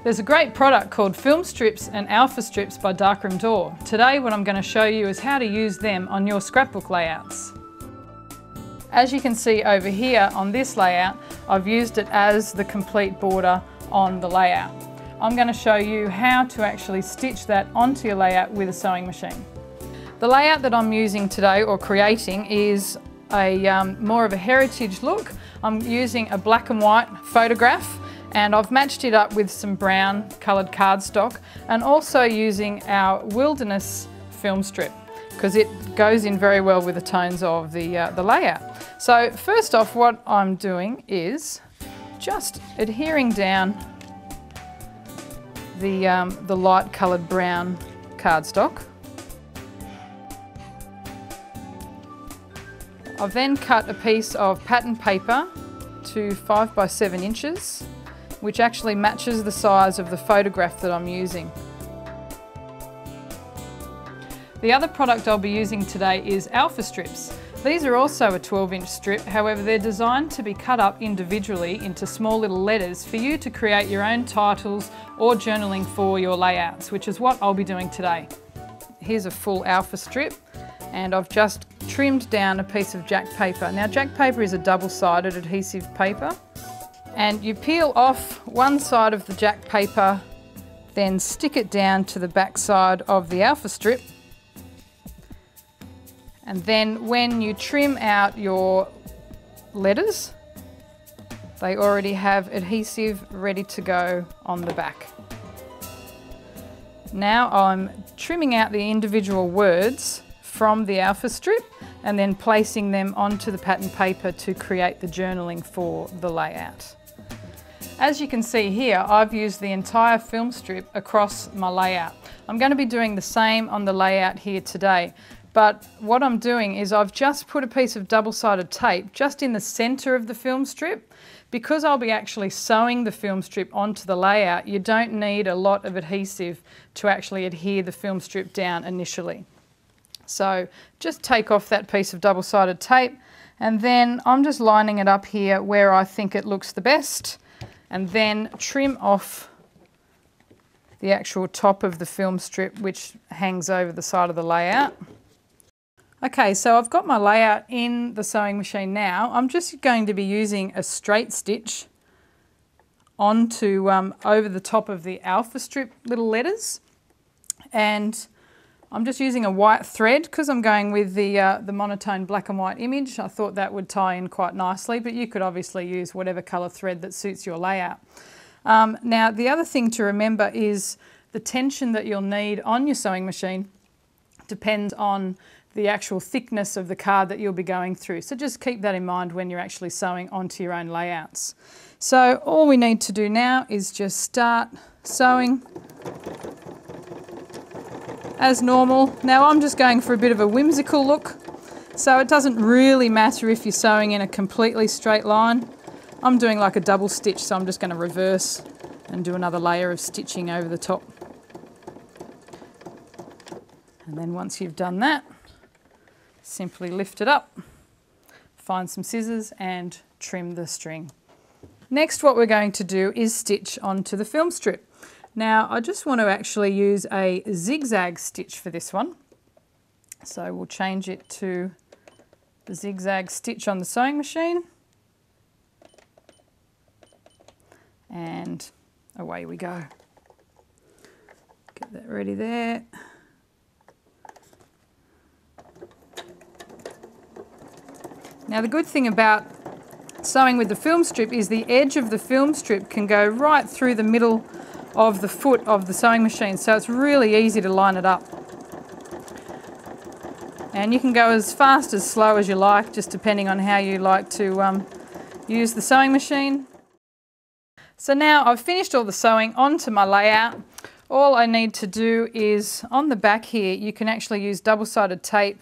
There's a great product called Filmstrips and Alphastrips by Darkroom Door. Today what I'm going to show you is how to use them on your scrapbook layouts. As you can see over here on this layout, I've used it as the complete border on the layout. I'm going to show you how to actually stitch that onto your layout with a sewing machine. The layout that I'm using today or creating is a more of a heritage look. I'm using a black and white photograph, and I've matched it up with some brown coloured cardstock, and also using our Wilderness film strip because it goes in very well with the tones of the layout. So first off, what I'm doing is just adhering down the light coloured brown cardstock. I've then cut a piece of pattern paper to 5 by 7 inches, which actually matches the size of the photograph that I'm using. The other product I'll be using today is Alphastrips. These are also a 12-inch strip, however they're designed to be cut up individually into small little letters for you to create your own titles or journaling for your layouts, which is what I'll be doing today. Here's a full Alpha strip, and I've just trimmed down a piece of jack paper. Now jack paper is a double-sided adhesive paper, and you peel off one side of the jack paper, then stick it down to the back side of the Alpha strip, and then when you trim out your letters, they already have adhesive ready to go on the back. Now I'm trimming out the individual words from the Alpha strip and then placing them onto the pattern paper to create the journaling for the layout. As you can see here, I've used the entire film strip across my layout. I'm going to be doing the same on the layout here today, but what I'm doing is I've just put a piece of double-sided tape just in the center of the film strip. Because I'll be actually sewing the film strip onto the layout, you don't need a lot of adhesive to actually adhere the film strip down initially. So just take off that piece of double-sided tape, and then I'm just lining it up here where I think it looks the best, and then trim off the actual top of the film strip which hangs over the side of the layout. Okay, so I've got my layout in the sewing machine now. I'm just going to be using a straight stitch onto over the top of the Alpha strip little letters, and I'm just using a white thread because I'm going with the monotone black and white image. I thought that would tie in quite nicely, but you could obviously use whatever colour thread that suits your layout. Now the other thing to remember is the tension that you'll need on your sewing machine depends on the actual thickness of the card that you'll be going through. So just keep that in mind when you're actually sewing onto your own layouts. So all we need to do now is just start sewing as normal. Now I'm just going for a bit of a whimsical look, so it doesn't really matter if you're sewing in a completely straight line. I'm doing like a double stitch, so I'm just going to reverse and do another layer of stitching over the top. And then once you've done that, simply lift it up, find some scissors and trim the string. Next, what we're going to do is stitch onto the film strip. Now I just want to actually use a zigzag stitch for this one. So we'll change it to the zigzag stitch on the sewing machine. And away we go. Get that ready there. Now the good thing about sewing with the film strip is the edge of the film strip can go right through the middle of the foot of the sewing machine, so it's really easy to line it up. And you can go as fast as slow as you like, just depending on how you like to use the sewing machine. So now I've finished all the sewing onto my layout. All I need to do is, on the back here, you can actually use double-sided tape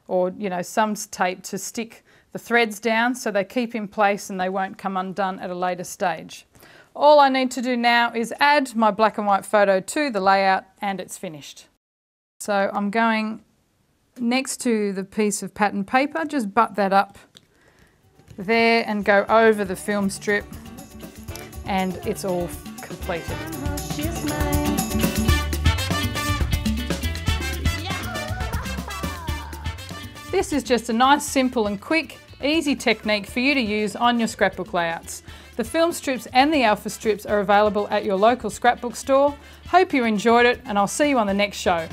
or some tape to stick the threads down so they keep in place and they won't come undone at a later stage. All I need to do now is add my black and white photo to the layout and it's finished. So I'm going next to the piece of pattern paper, just butt that up there and go over the film strip, and it's all completed. This is just a nice, simple and quick, easy technique for you to use on your scrapbook layouts. The film strips and the alpha strips are available at your local scrapbook store. Hope you enjoyed it, and I'll see you on the next show.